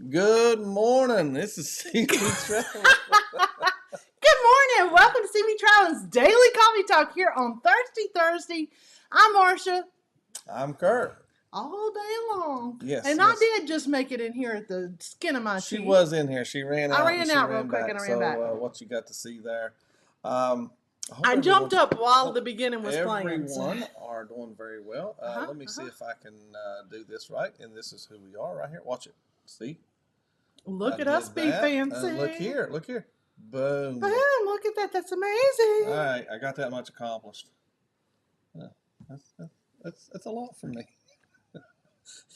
Good morning. This is CME Travel. Good morning. Welcome to CME Traveling's Daily Coffee Talk here on Thursday. I'm Marsha. I'm Curt. All day long. Yes. And I did just make it in here at the skin of my teeth. She was in here. She ran out. I ran out real quick and I ran back. So what you got to see there? I jumped up while the beginning was playing. Everyone are doing very well. Let me see if I can do this right. And this is who we are right here. Watch it. See? Look at us be fancy. Look here. Boom. Boom. Look at that. That's amazing. All right. I got that much accomplished. That's a lot for me.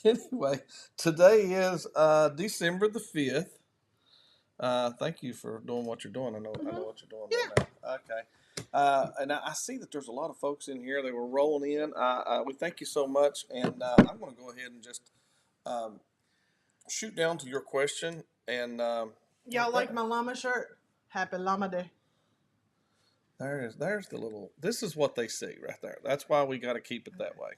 Anyway, today is December the 5th. Thank you for doing what you're doing. I know what you're doing right now. Okay. And I see that there's a lot of folks in here. They were rolling in. We thank you so much. And I'm going to go ahead and just shoot down to your question. And y'all like my llama shirt? Happy Llama Day. There's the little. This is what they see right there. That's why we got to keep it that way.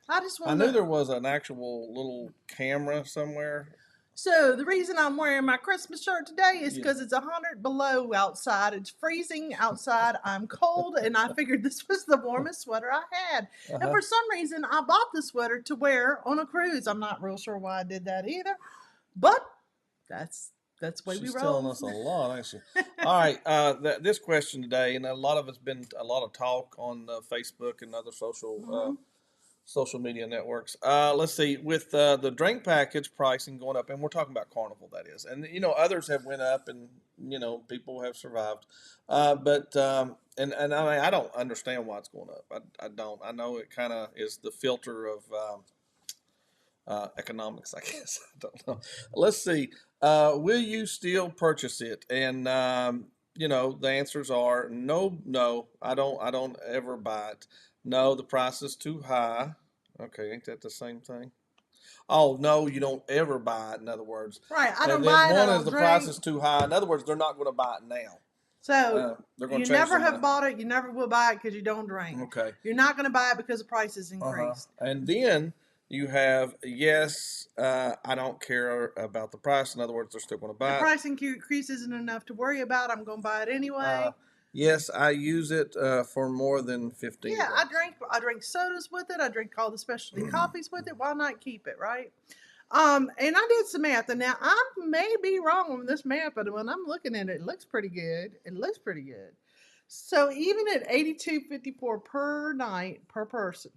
I knew there was an actual little camera somewhere. So the reason I'm wearing my Christmas shirt today is because it's 100 below outside. It's freezing outside. I'm cold, and I figured this was the warmest sweater I had. And for some reason, I bought the sweater to wear on a cruise. I'm not real sure why I did that either, but that's the way we roll. She's telling us a lot, ain't she? All right, this question today, and a lot of it's been a lot of talk on Facebook and other social media networks. Let's see, with the drink package pricing going up, and we're talking about Carnival, that is, and others have went up, and people have survived, but and I don't understand why it's going up. I don't. I know it kind of is the filter of economics, I guess. I don't know. Let's see. Will you still purchase it? And the answers are no. I don't ever buy it. No, the price is too high. Okay, ain't that the same thing? Oh, no, you don't ever buy it, in other words. Right, I don't buy it. One is the price is too high. In other words, they're not going to buy it now. So you never have bought it. You never will buy it because you don't drink. Okay. You're not going to buy it because the price is increased. And then you have, yes, I don't care about the price. In other words, they're still going to buy it. The price increase isn't enough to worry about. I'm going to buy it anyway. Yes, I use it for more than 15 Yeah, days. I drink sodas with it. I drink all the specialty coffees with it. Why not keep it, right? And I did some math, and now I may be wrong on this math, but when I'm looking at it, it looks pretty good. So even at $82.54 per night per person,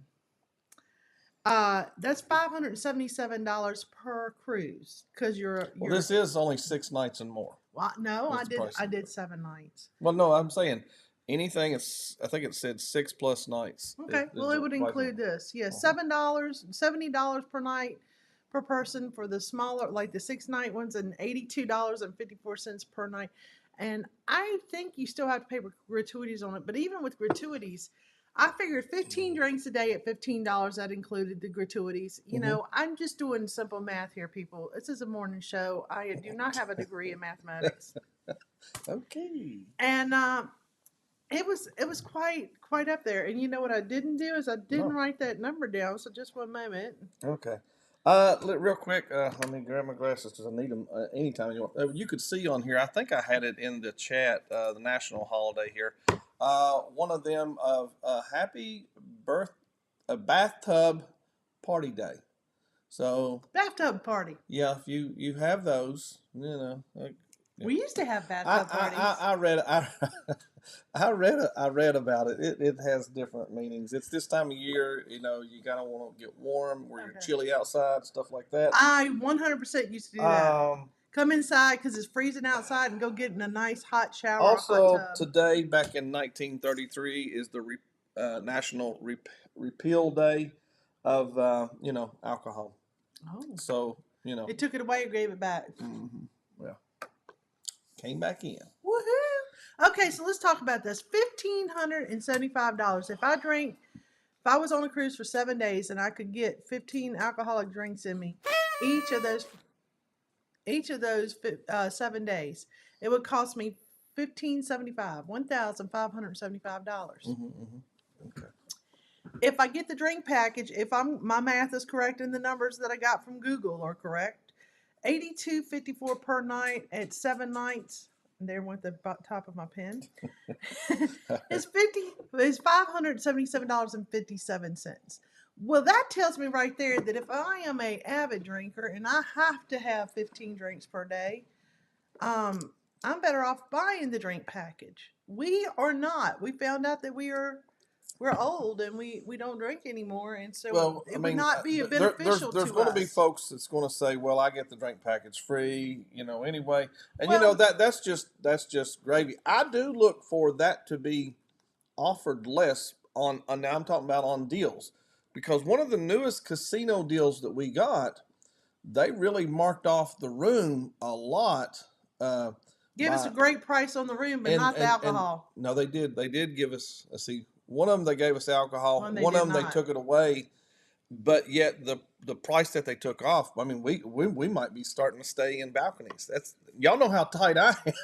that's $577 per cruise because you're. Well, this is only 6 nights and more. Well, no, I did 7 nights. Well, no, I'm saying anything is. I think it said 6+ nights. Okay, well, it would include this. Yeah, $70 per night per person for the smaller, like the 6-night ones, and $82.54 per night. And I think you still have to pay gratuities on it. But even with gratuities, I figured 15 drinks a day at $15. That included the gratuities. I'm just doing simple math here, people. This is a morning show. I do not have a degree in mathematics. Okay. And it was quite up there. And you know what I didn't do is I didn't write that number down. So just one moment. Okay. Real quick, let me grab my glasses because I need them anytime you want. You could see on here, I think I had it in the chat, the national holiday here. One of them of happy bathtub party day. So bathtub party. Yeah, if you have those, we used to have bathtub parties. I read about it. It has different meanings. It's this time of year, you gotta want to get warm, where you're chilly outside, stuff like that. I 100% used to do that. Come inside because it's freezing outside and go get in a nice hot shower. Also, today, back in 1933, is the National Repeal Day of alcohol. Oh, so it took it away or gave it back. Mm-hmm. Well, came back in. Woohoo! Okay, so let's talk about this. $1,575. If I was on a cruise for 7 days and I could get 15 alcoholic drinks in me, each of those 7 days, it would cost me $1,575. Okay. If I get the drink package, if my math is correct and the numbers that I got from Google are correct, $82.54 per night at 7 nights. There went the top of my pen. It's $577.57. Well, that tells me right there that if I am a avid drinker and I have to have 15 drinks per day, I'm better off buying the drink package. We are not. We found out that we're old and we don't drink anymore, and so Well, it I would mean, not be there's beneficial there's to going to be us. folks that's going to say, "Well, I get the drink package free," anyway, and Well, that's just gravy. I do look for that to be offered less on. Now I'm talking about on deals, because one of the newest casino deals that we got, they really marked off the room a lot. give us By a great price on the room, but and not the and alcohol. no, they did give us. Let's see, one of them they gave us alcohol, One they one of did them they not. took it away, but yet the price that they took off. I mean, we might be starting to stay in balconies. That's y'all know how tight I am.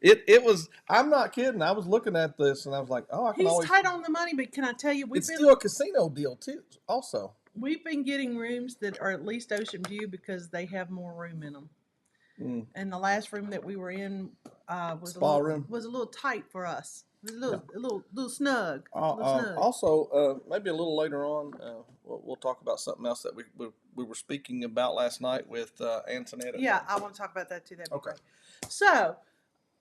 It was. I'm not kidding. I was looking at this and I was like, oh, I can He's always. tight on the money, but can I tell you, It's still a casino deal too. Also, we've been getting rooms that are at least ocean view because they have more room in them. mm, And the last room that we were in spa room. was a little tight for us. It was Yeah. a little snug. A little snug. Also, maybe a little later on, we'll talk about something else that we were speaking about last night with Antoinette. Yeah, I want to talk about that too. That'd be Okay. great. So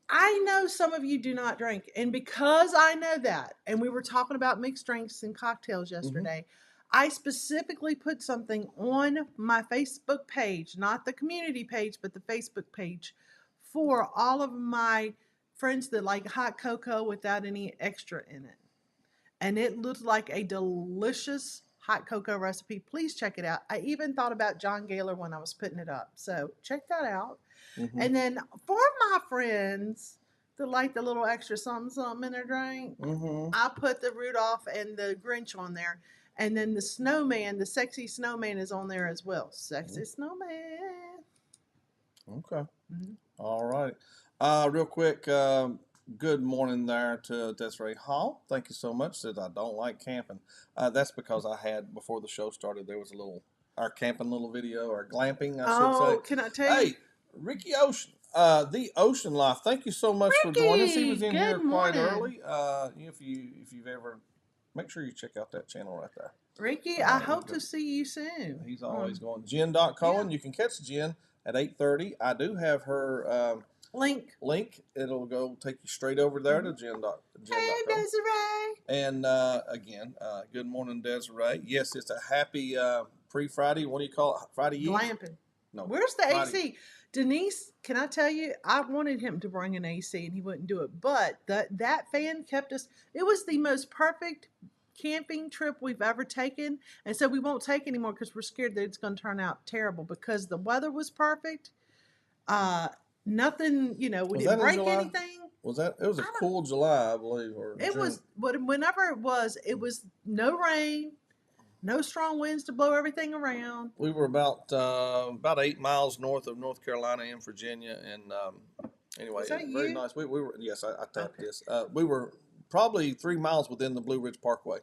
I know some of you do not drink, and because I know that, and we were talking about mixed drinks and cocktails yesterday, I specifically put something on my Facebook page, not the community page, but the Facebook page, for all of my friends that like hot cocoa without any extra in it. And it looked like a delicious hot cocoa recipe. Please check it out. I even thought about John Gaylor when I was putting it up. So check that out. Mm-hmm. And then for my friends that like the little extra something something in their drink, I put the Rudolph and the Grinch on there. And then the snowman, the sexy snowman is on there as well. Sexy snowman. Okay. Mm-hmm. All right. Real quick, good morning there to Desiree Hall. Thank you so much. Says I don't like camping. That's because I had, before the show started, there was our camping little video, or glamping, I should say. Can I tell you? Hey, Ricky Ocean, the Ocean Life. Thank you so much for joining us. He was in here quite early. If you've ever, make sure you check out that channel right there. Ricky, I hope to see you soon. He's always going. Jen.Cohen. Yeah. You can catch Jen at 8:30. I do have her link. It'll go take you straight over there to Jen. Hey, Desiree. And again, good morning, Desiree. Yes, it's a happy pre-Friday. What do you call it? Friday Eve? Glamping. No. Where's the Friday. AC? Denise, can I tell you, I wanted him to bring an AC and he wouldn't do it. But that fan kept us. It was the most perfect camping trip we've ever taken, and so we won't take anymore because we're scared that it's going to turn out terrible, because the weather was perfect. Nothing, we didn't break anything. It was a cool July, I believe, or it June. Was, but whenever it was no rain, no strong winds to blow everything around. We were about 8 miles north of North Carolina in Virginia, and anyway, was that very nice. We were, yes, I tapped this. We were probably 3 miles within the Blue Ridge Parkway.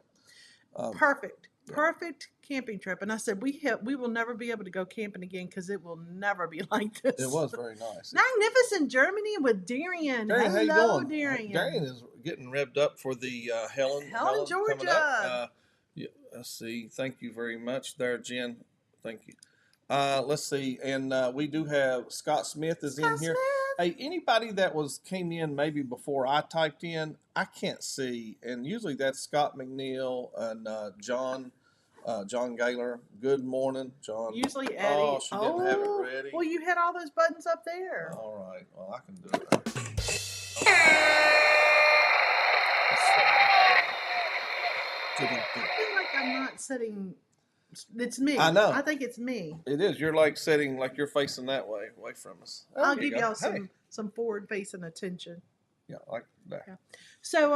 Perfect camping trip. And I said, we will never be able to go camping again because it will never be like this. It was very nice. Magnificent Germany with Darian. Darian, hello, how you doing? Darian. Darian is getting revved up for the Helen, Georgia. Yeah, let's see. Thank you very much there, Jen. Thank you. Let's see. And we do have Scott Smith is in here. Hey, anybody that came in maybe before I typed in, I can't see. And usually that's Scott McNeil and John Gaylor. Good morning, John. Usually Eddie. Oh, she didn't have it ready. Well, you had all those buttons up there. All right. Well, I can do it. I feel like I'm not sitting. It's me. I know. I think it's me. It is. You're like sitting, like you're facing that way, away from us. I'll give y'all some forward facing attention. Yeah, like that. Yeah. So,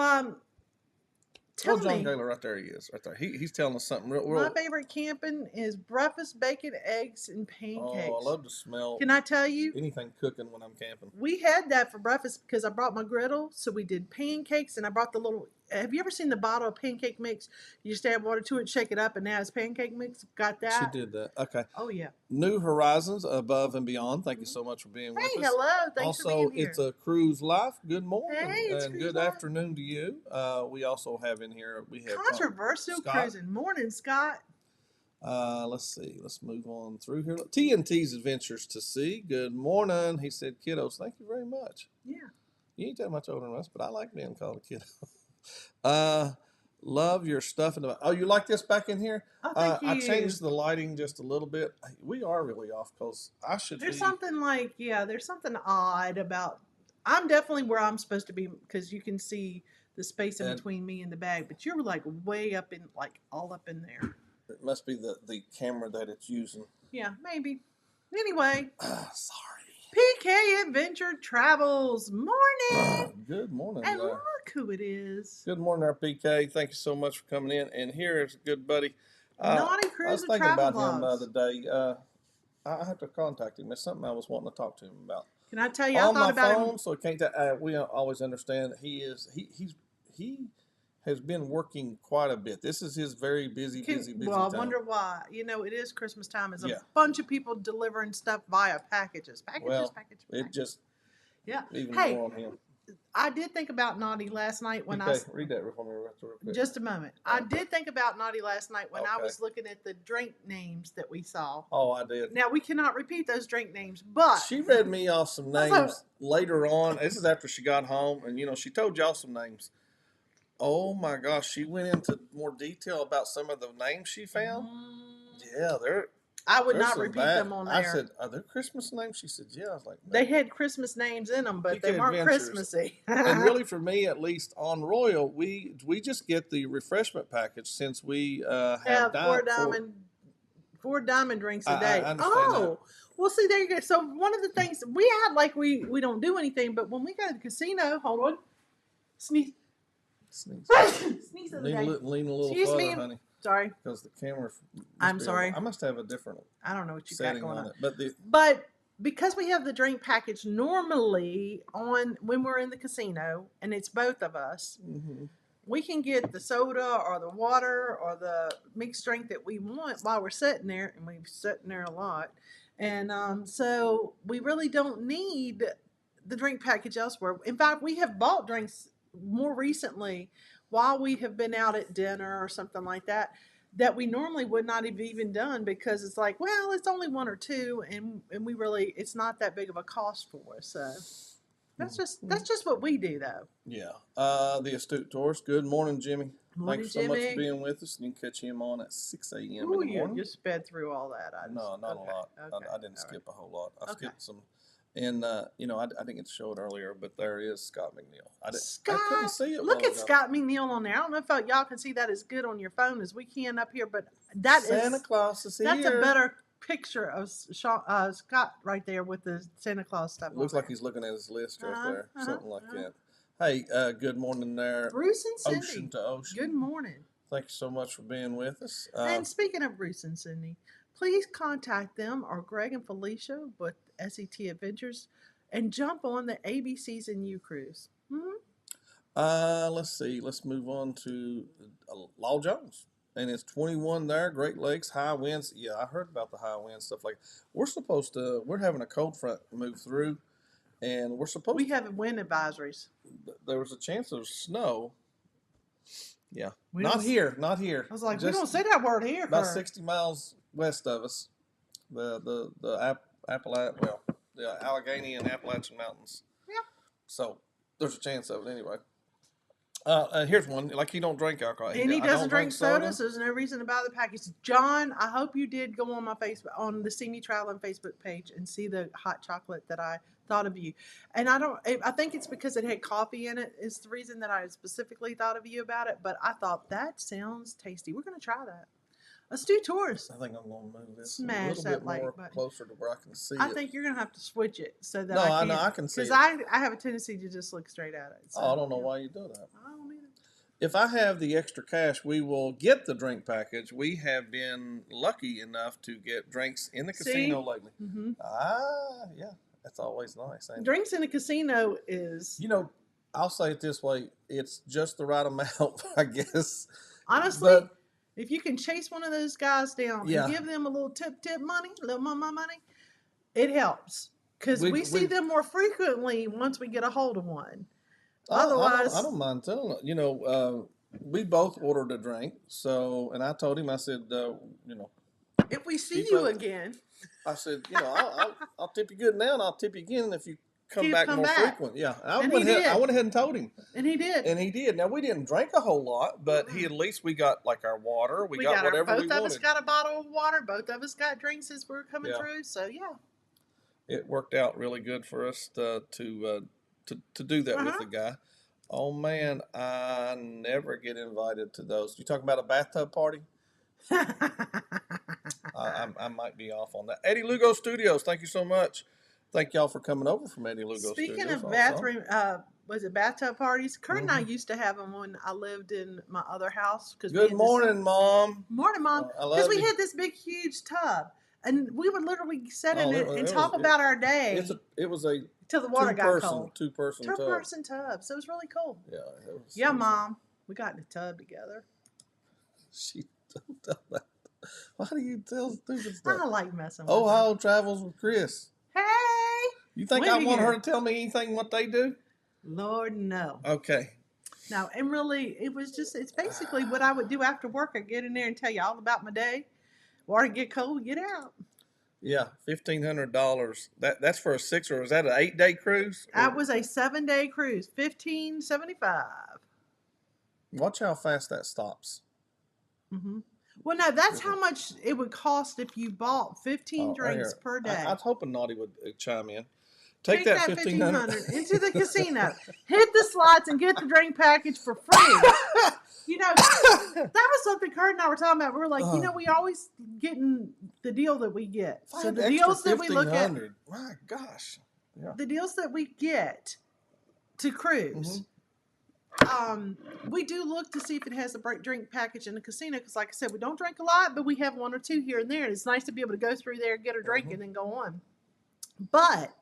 tell me. John Gaylor, right there he is, right there. He's telling us something real. My favorite camping is breakfast, bacon, eggs, and pancakes. Oh, I love to smell. Can I tell you? Anything cooking when I'm camping. We had that for breakfast because I brought my griddle, so we did pancakes, and I brought the little have you ever seen the bottle of pancake mix? You just add water to it, shake it up, and now it's pancake mix. Got that? She did that. Okay. Oh yeah. New Horizons Above and Beyond. Thank you so much for being with Hey, us. hello. Thanks for Also, being here. it's a Cruise Life. Good morning Hey, it's and Cruise good Life. afternoon to you. We also have in here, we have Controversial Scott. cruising. Morning, Scott. Let's see. Let's move on through here. TNT's Adventures to Sea. Good morning. He said, kiddos, thank you very much. Yeah. You ain't that much older than us, but I like being called a kiddo. Love your stuff in the. Oh, you like this back in here? Oh, thank you. I changed the lighting just a little bit. We are really off because I should There's be. something like, yeah, there's something odd about. I'm definitely where I'm supposed to be because you can see the space in And- between me and the bag, but you're like way up in, like all up in there. It must be the camera that it's using. Yeah, maybe. Anyway, Sorry. PK Adventure Travels. Morning. Good morning. And look who it is. Good morning, our PK. Thank you so much for coming in. And here is a good buddy. Naughty I Cruise was and thinking Travel about him the Vlogs. other day. I have to contact him. It's something I was wanting to talk to him about. Can I tell you, I On thought my about phone, him. so it can't. We always understand that he has been working quite a bit. This is his very busy Well, I time. wonder why. You know, it is Christmas time. There's Yeah. a bunch of people delivering stuff via packages. Well, Packages. It just Yeah. even Hey, more on him. I did think about Naughty last night when Okay, read that for me real quick. Just a moment. I Okay. did think about Naughty last night when I Okay. was looking at the drink names that we saw. Oh, I did. Now we cannot repeat those drink names, but She read me off some names Also- later on. This is after she got home, and she told y'all some names. Oh my gosh, she went into more detail about some of the names she found. Yeah, I would there's not some repeat bad. them on there. I said, "Are there Christmas names?" She said, "Yeah." I was like, They had Christmas names in them, but they PK weren't Adventures. Christmassy. And really, for me at least, on Royal, we just get the refreshment package since we have have dined four diamond drinks a I day. understand Well, see, there you go. So one of the things we act like we don't do anything, but when we go to the casino, hold on, sneeze, Sneeze. sneeze of the Lean, day. lean a little Excuse further, me. honey, Sorry, because the camera. I'm sorry. I must have a different I don't know what you got setting going on on. it, but But because we have the drink package normally on when we're in the casino, and it's both of us, we can get the soda or the water or the mixed drink that we want while we're sitting there, and we've sitting there a lot. And so we really don't need the drink package elsewhere. In fact, we have bought drinks more recently while we have been out at dinner or something like that we normally would not have even done because it's like, well, it's only one or two, and we really it's not that big of a cost for us. So that's just what we do, though. yeah. The Astute Tourist. Good morning, Jimmy. Morning, Thanks so much Jimmy. for being with us. And you can catch him on at 6 a.m. in Ooh, the morning. you sped through all that. No, not okay, a lot. Okay, I didn't skip a whole lot. I Okay. skipped some. And, I didn't get to show it earlier, but there is Scott McNeil. I Scott, couldn't see it. look while at ago. Scott McNeil on there. I don't know if y'all can see that as good on your phone as we can up here, but that Santa is Claus is here. that's a better picture of Scott right there with the Santa Claus stuff. Looks on like there. he's looking at his list right Uh-huh, there. uh-huh, Something like uh-huh. that. Hey, good morning there. Bruce and Cindy. Ocean to ocean. Good morning. Thank you so much for being with us. And speaking of Bruce and Cindy, please contact them or Greg and Felicia with SET Adventures and jump on the ABCs and U cruise. Let's see. Let's move on to Law Jones. And it's 21 there, Great Lakes, high winds. Yeah, I heard about the high winds, stuff like that. We're having a cold front move through, and We have wind advisories. there was a chance of snow. Yeah. We Not don't- here. I was like, we Just don't say that word here. about Kurt. 60 miles west of us. The Allegheny and Appalachian Mountains. Yeah. So there's a chance of it anyway. Here's one. Like, he don't drink alcohol. And he I doesn't don't drink soda, so there's no reason to buy the package. John, I hope you did go on my Facebook, on the See Me Traveling Facebook page, and see the hot chocolate that I thought of you. And I think it's because it had coffee in it is the reason that I specifically thought of you about it. But I thought that sounds tasty. We're gonna try that. Let's do tours. I think I'm going to move this Smash a little that bit like more button. closer to where I can see I it. think you're gonna have to switch it so that No, I I can. know, I can see Because it. I have a tendency to just look straight at it. So, I don't know yeah. why you do that. I don't either. If I have the extra cash, we will get the drink package. We have been lucky enough to get drinks in the casino lately. Mm-hmm. Yeah, that's always nice. Ain't it? Drinks in a casino is You know, I'll say it this way: it's just the right amount, I guess. Honestly, But if you can chase one of those guys down yeah, and give them a little tip money, a little mama money, it helps because we we see them more frequently once we get a hold of one. I Otherwise, don't mind telling it. We both ordered a drink, so and I told him, I said, if we see keep you up. again, I said, I'll tip you good now, and I'll tip you again if you come keep back come more back. frequent. Yeah, And he I did. went ahead and told him, And he did. and he did. Now we didn't drink a whole lot, but Mm-mm. at least we got like our water, we We got got our whatever we both of us wanted. got a bottle of water. Both of us got drinks as we were coming Yeah, through. So yeah. it worked out really good for us to do that with Uh-huh. the guy. Oh man, I never get invited to those. You talking about a bathtub party? I might be off on that. Eddie Lugo Studios, thank you so much. Thank y'all for coming over from Eddie Lugo Speaking Studios. of Also, bathroom, was it bathtub parties? Kurt and I hmm used to have them when I lived in my other house because we good had morning, Mom. morning, mom, I because love we you. had this big, huge tub, and we would literally sit in Oh, it and talk about our day it was a till the water got cold. two person Two tub. person tub, so it was really cool. Yeah, Yeah, mom, we got in the tub together. She don't tell that. Why do you tell stupid stuff? I like messing with her. Ohio travels with Chris. Hey, You think when I you want her hear? to tell me anything what they do? Lord, no. Okay. No, and really, it's basically what I would do after work. I get in there and tell you all about my day. Water get cold, get out. Yeah, $1,500. That's for a 6, or is that an 8-day cruise? That was a 7-day cruise, 1575. Watch how fast that stops. Mm-hmm. Well, no, that's how much it would cost if you bought 15 Right drinks here. per day. I was hoping Naughty would chime in. Take that 1500 into the casino, hit the slots, and get the drink package for free. That was something Kurt and I were talking about. We were like, we always getting the deal that we get. So the deals that we look at, my gosh, yeah. the deals that we get to cruise. We do look to see if it has a drink package in the casino because, like I said, we don't drink a lot, but we have one or two here and there. And it's nice to be able to go through there, get a drink, and then go on. But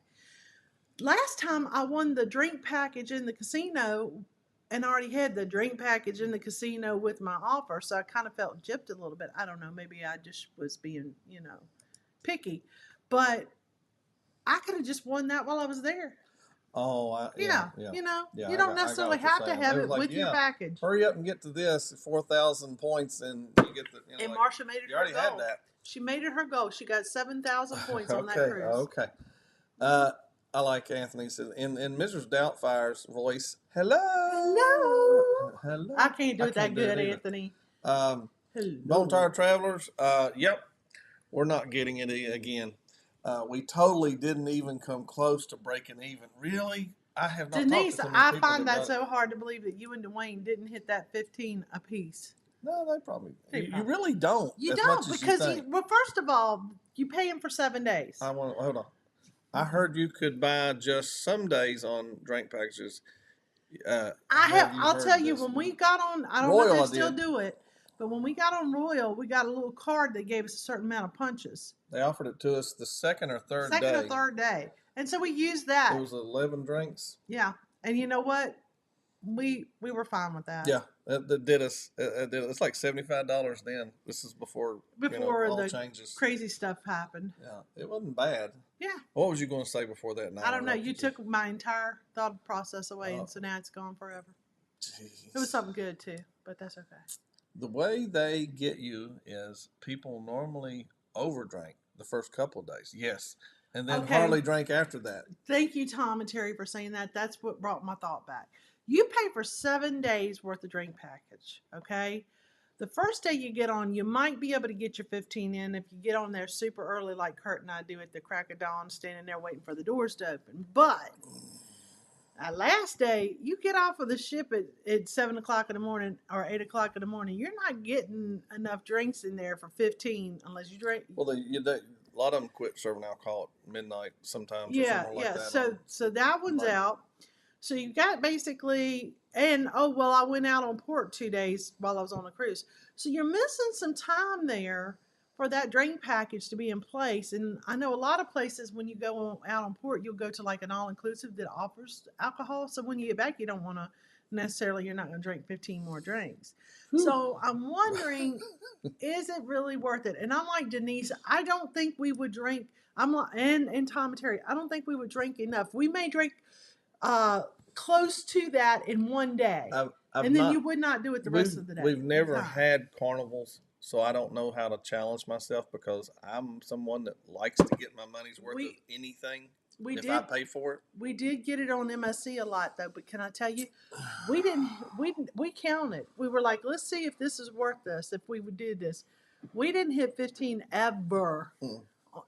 last time I won the drink package in the casino, and I already had the drink package in the casino with my offer, so I kind of felt gypped a little bit. I don't know, maybe I just was being, picky, but I could have just won that while I was there. Oh, yeah. You don't necessarily have to have it with your package. Hurry up and get to this 4,000 points, and you get the. And Marsha made it. You already had that. She made it her goal. She got 7,000 points on that cruise. Okay. I like Anthony said in Mrs. Doubtfire's voice. Hello. I can't do it that good, Anthony. Bone Tire Travelers. Yep, we're not getting it again. We totally didn't even come close to breaking even. Really? I have not. Denise, I find that so hard to believe that you and Dwayne didn't hit that 15 apiece. No, they probably. You really don't. You don't because first of all, you pay him for 7 days. Hold on. I heard you could buy just some days on drink packages. I'll tell you, when we got on, I don't know if they still do it, but when we got on Royal, we got a little card that gave us a certain amount of punches. They offered it to us the second or third day. And so we used that. It was 11 drinks. Yeah, and you know what? We were fine with that. Yeah, that did us. It's like $75 then. This is before all the changes. Crazy stuff happened. Yeah, it wasn't bad. Yeah. What was you going to say before that? I don't know. You took my entire thought process away, and so now it's gone forever. Jeez. It was something good too, but that's okay. The way they get you is people normally overdrink the first couple of days. Yes. And then hardly drank after that. Thank you, Tom and Terry, for saying that. That's what brought my thought back. You pay for 7 days worth of drink package, okay? The first day you get on, you might be able to get your 15 in if you get on there super early like Kurt and I do at the crack of dawn, standing there waiting for the doors to open. But last day, you get off of the ship at 7 o'clock in the morning or 8 o'clock in the morning, you're not getting enough drinks in there for 15 unless you drink. Well, a lot of them quit serving alcohol at midnight sometimes. Yeah, or like that. So that one's out. So you got basically, and I went out on port 2 days while I was on a cruise. So you're missing some time there for that drink package to be in place. And I know a lot of places when you go out on port, you'll go to like an all inclusive that offers alcohol. So when you get back, you don't want to necessarily, you're not going to drink 15 more drinks. So I'm wondering, is it really worth it? And I'm like Denise, I don't think we would drink. I'm like, and Tom and Terry, I don't think we would drink enough. We may drink close to that in one day, I've and then not, you would not do it the rest of the day. We've never had carnivals, so I don't know how to challenge myself because I'm someone that likes to get my money's worth of anything. I pay for it. We did get it on MSC a lot though, but can I tell you, we counted. We were like, let's see if this is worth this. If we did this, we didn't hit 15 ever,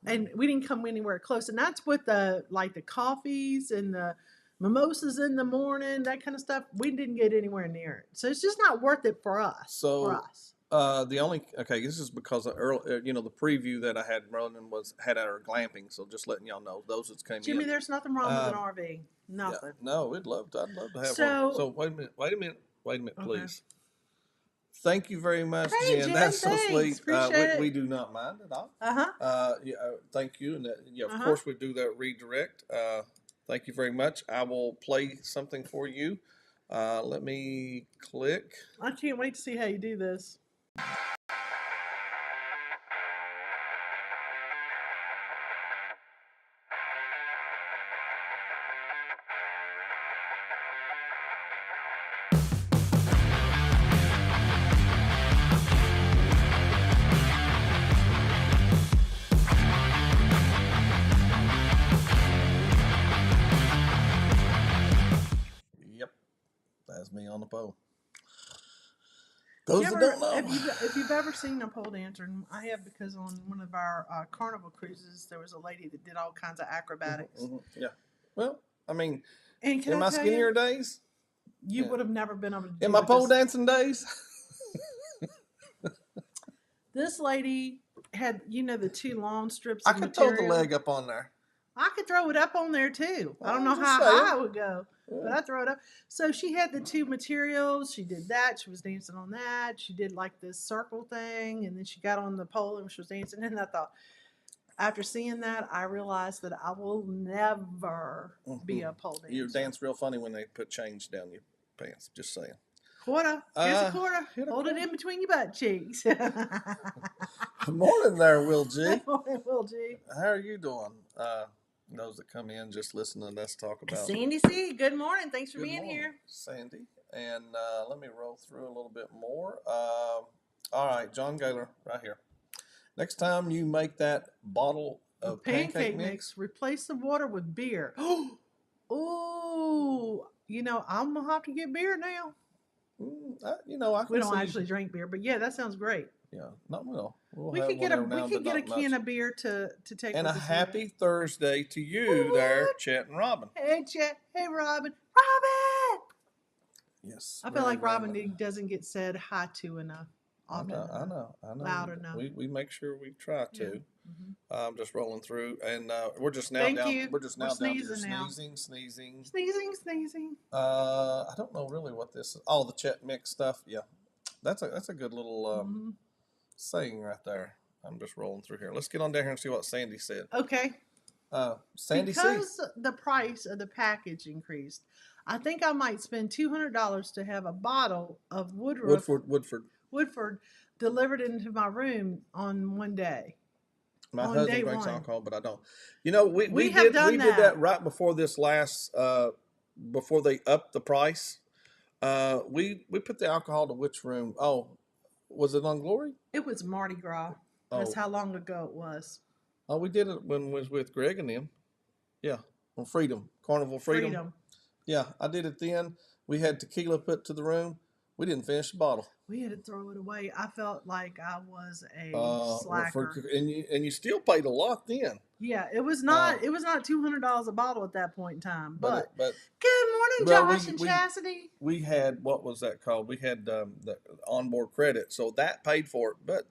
and we didn't come anywhere close. And that's with the coffees and the mimosas in the morning, that kind of stuff. We didn't get anywhere near it, so it's just not worth it for us. This is because of the preview that I had running had our glamping. So just letting y'all know, those that came Jimmy, in. there's nothing wrong with an RV. Nothing. Yeah, no, I'd love to have one. So wait a minute, please. Okay. Thank you very much, Jen. That's so sweet. We do not mind at all. Thank you, and of course we do that redirect. Thank you very much. I will play something for you. Let me click. I can't wait to see how you do this. That's me on the pole. Those that don't know. If you've ever seen a pole dancer, and I have because on one of our carnival cruises, there was a lady that did all kinds of acrobatics. Mm-hmm. Yeah. Well, I mean, in my skinnier days, you would have never been able to do in my pole dancing days. This lady had, the two long strips I of could material. throw the leg up on there. I could throw it up on there too. I don't know how high I would go, but I throw it up. So she had the two materials. She did that. She was dancing on that. She did like this circle thing, and then she got on the pole and she was dancing. And I thought, after seeing that, I realized that I will never be a pole dancer. You dance real funny when they put change down your pants. Just saying. Quarter. Here's a quarter. Hold it in between your butt cheeks. Good morning there, Will G. Good morning, Will G. How are you doing? Those that come in just listening to us talk about Sandy C. Good morning. Thanks for being here, Sandy. And let me roll through a little bit more. All right, John Gaylor, right here. Next time you make that bottle of pancake mix, replace the water with beer. Oh, I'm gonna have to get beer now. We don't actually drink beer, but yeah, that sounds great. Yeah, not well. We could get a can of beer to take. And a happy Thursday to you there, Chet and Robin. Hey, Chet. Hey, Robin. Robin. Yes. I feel like Robin doesn't get said hi to enough. I know. Loud enough. We make sure we try to. Yeah. Mm-hmm. I'm just rolling through, and we're just now down. We're just now down to sneezing. I don't know really what this is. Oh, the Chet mix stuff. Yeah, that's a good little saying right there. I'm just rolling through here. Let's get on down here and see what Sandy said. Okay. Sandy because the price of the package increased, I think I might spend $200 to have a bottle of Woodford delivered into my room on one day. My husband drinks alcohol, but I don't. We did that right before this last before they upped the price. We put the alcohol to which room? Oh, was it on Glory? It was Mardi Gras. That's how long ago it was. Oh, we did it when it was with Greg and them. Yeah, on Carnival Freedom. Yeah, I did it then. We had tequila put to the room. We didn't finish the bottle. We had to throw it away. I felt like I was a slacker. And you still paid a lot then. Yeah, it was not $200 a bottle at that point in time. But good morning, Josh and Chastity. We had, what was that called? We had the onboard credit, so that paid for it. But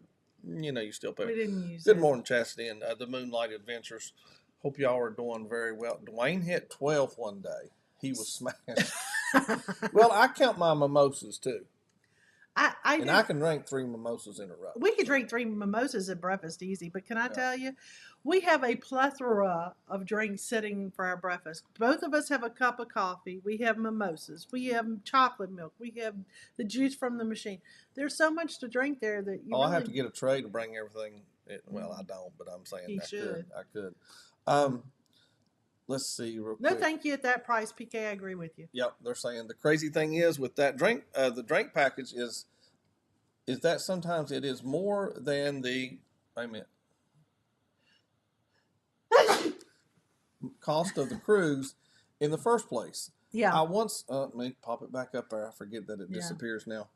you still pay. We didn't use it. Good morning, Chastity, and the Moonlight Adventures. Hope y'all are doing very well. Dwayne hit 12 one day. He was smashed. Well, I count my mimosas too. I And do. I can drink 3 mimosas in a row. We could drink 3 mimosas at breakfast easy, but can I Yeah. tell you, we have a plethora of drinks sitting for our breakfast. Both of us have a cup of coffee. We have mimosas. We have chocolate milk. We have the juice from the machine. There's so much to drink there that you Oh, I really have to get a tray to bring everything. Well, I don't, but I'm saying You I should. could. I could. Um, let's see real No, quick. thank you at that price, PK. I agree with you. Yep, they're saying the crazy thing is with that drink, the drink package is that sometimes it is more than the wait a minute, cost of the cruise in the first place. Yeah. I once let me pop it back up there. I forget that it Yeah. disappears now.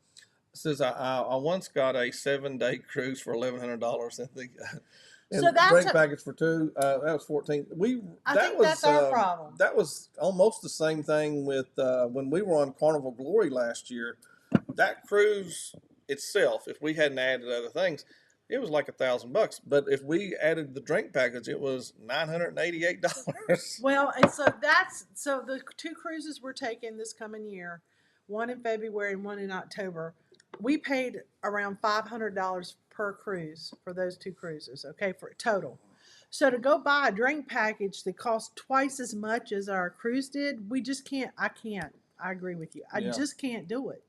It says I once got a 7-day cruise for $1,100 and the So that's drink a- package for 2 that was 14. I That think was that's our problem. that was almost the same thing with when we were on Carnival Glory last year. That cruise itself, if we hadn't added other things, it was like $1,000. But if we added the drink package, it was $988. Well, and so the 2 cruises we're taking this coming year, one in February and one in October. We paid around $500 per cruise for those 2 cruises. Okay, for total. So to go buy a drink package that costs twice as much as our cruise did, we just can't. I can't. I agree with you. I Yeah. just can't do it.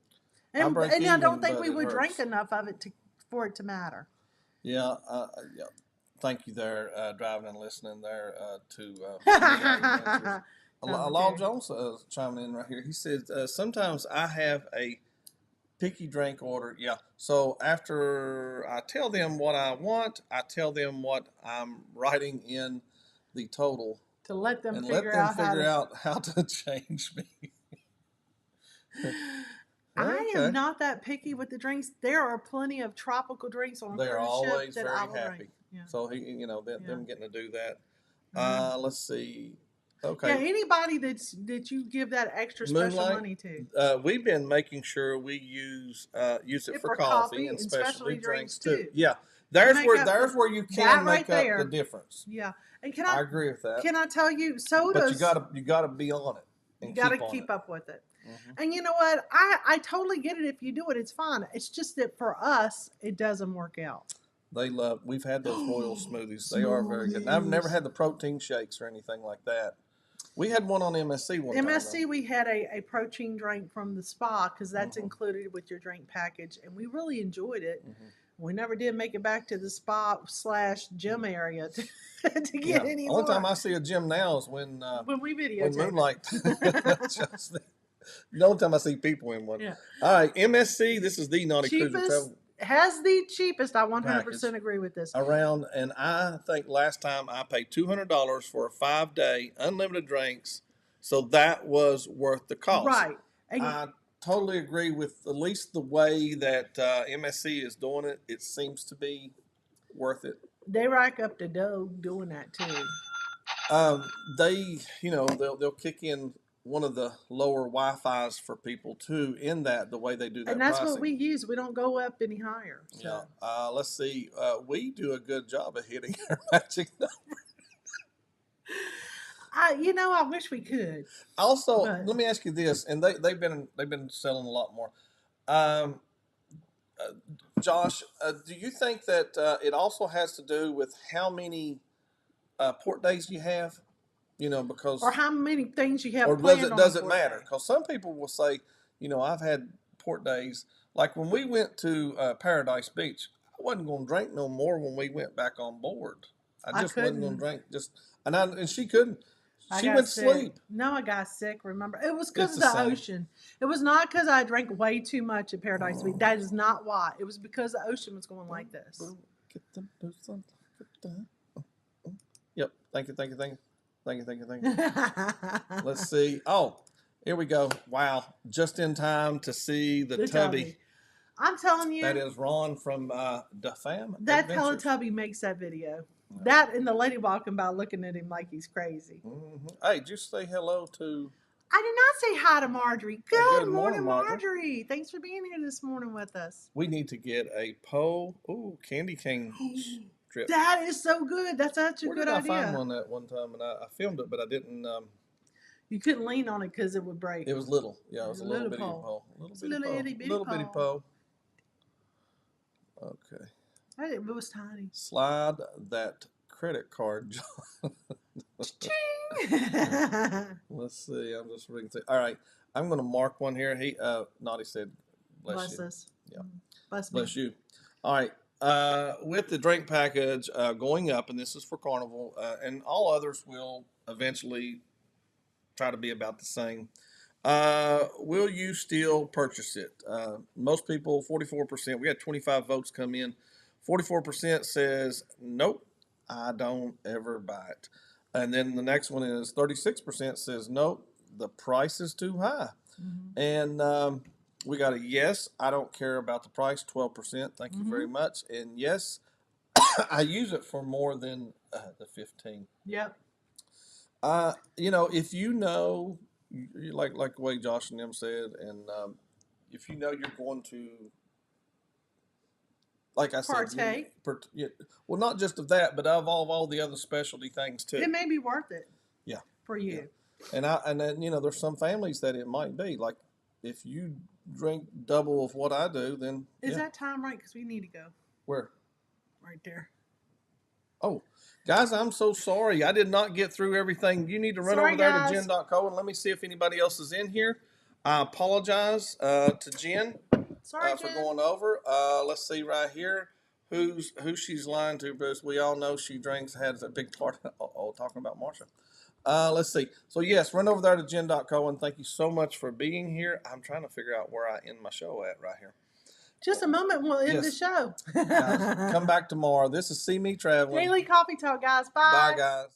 I And break I don't even, think but we it would drink hurts. enough of it for it to matter. Yeah, yeah. Thank you there, driving and listening there to Law Jones chiming in right here. He says, sometimes I have a picky drink order. Yeah. So after I tell them what I want, I tell them what I'm writing in the total To let them and figure let them out figure out how to change me. I am Okay. not that picky with the drinks. There are plenty of tropical drinks on a They are cruise ship always that very I will happy. drink. Yeah. So he, them Yeah. getting to do that. Mhm. Let's see. Yeah, Okay. anybody that you give that extra special Moonlight. money to. We've been making sure we use it for coffee and specialty drinks too. Yeah, Make up there's the- where you that can right make there. up the difference. Yeah, and I agree with that. can I tell you, sodas? But you gotta be on it. And You got to on keep it. up with it. Mhm. And you know what? I totally get it. If you do it, it's fine. It's just that for us, it doesn't work out. We've had those royal smoothies. They are very good. And I've never had the protein shakes or anything like that. We had one on MSC one time. MSC, we had a protein drink from the spa because that's Mhm. included with your drink package, and we really enjoyed it. Mhm. We never did make it back to the spa / gym area to get any Only more. time I see a gym now is when we videotape. Moonlight. The only time I see people in one. Yeah. All right, MSC. This is the Naughty Cruiser Cheapest Travel has the cheapest. I 100% package agree with this. around, and I think last time I paid $200 for a 5-day unlimited drinks, so that was worth the cost. Right. And I totally agree with at least the way that MSC is doing it. It seems to be worth it. they rack up the dough doing that too. They, they'll kick in one of the lower Wi-Fi's for people too. In that, the way they do that, And that's pricing. what we use. We don't go up any higher. So. Yeah. Let's see. We do a good job of hitting our magic number. I wish we could. Also, But- let me ask you this, and they've been selling a lot more. Josh, do you think that it also has to do with how many port days you have? Because Or how many things you have or planned does on it a matter? port day. Because some people will say, I've had port days. Like when we went to Paradise Beach, I wasn't going to drink no more when we went back on board. I just wasn't going to drink. And she couldn't. She went to sleep. No, I got sick. Remember, it was because of It's the the same. ocean. It was not because I drank way too much at Paradise Beach. That is not why. It was because the ocean was going like this. Yep. Thank you. Let's see. Oh, here we go. Wow. Just in time to see the Tubby. I'm telling you, That is Ron from Defam. that Adventures. Teletubby makes that video. That and the lady walking by looking at him like he's crazy. Mm-hmm. Hey, just say hello to. I did not say hi to Marjorie. Good morning, Marjorie. Marjorie. Thanks for being here this morning with us. We need to get a candy cane strip. That is so good. That's such a Where good did I idea. find one that one time, and I filmed it, but I didn't. You couldn't lean on it because it would break. It was little. Yeah, it was a little bitty pole. pole. It's a little itty bitty Little bitty pole. pole. Okay. It was tiny. Slide that credit card. Let's see. I'm just reading through. All right. I'm going to mark one here. Naughty said, bless you. us. Yeah. Bless me. Bless you. All right. With the drink package going up, and this is for Carnival, and all others will eventually try to be about the same. Will you still purchase it? Most people, 44%. We had 25 votes come in. 44% says, nope, I don't ever buy it. And then the next one is 36% says, nope, the price is too high. Mm-hmm. And we got a yes, I don't care about the price, 12%. Thank you very much. And yes, I use it for more than the 15. Yep. If you know, like the way Josh and them said, and if you know you're going to, like I said, Partake. Well, not just of that, but of all the other specialty things too. It may be worth it. Yeah. For you. Yeah. And then there's some families that it might be like, if you drink double of what I do, then is that time right? Because we need to go. Where? Right there. Oh, guys, I'm so sorry. I did not get through everything. You need to run over there to Jen.co and let me see if anybody else is in here. I apologize to Jen for going over. Let's see right here who she's lying to, Bruce. We all know she has a big part. Talking about Marsha. Let's see. So, yes, run over there to Jen.co and thank you so much for being here. I'm trying to figure out where I end my show at right here. Just a moment, we'll end the show. Guys, come back tomorrow. This is CME Traveling. Daily Coffee Talk, guys. Bye. Bye, guys.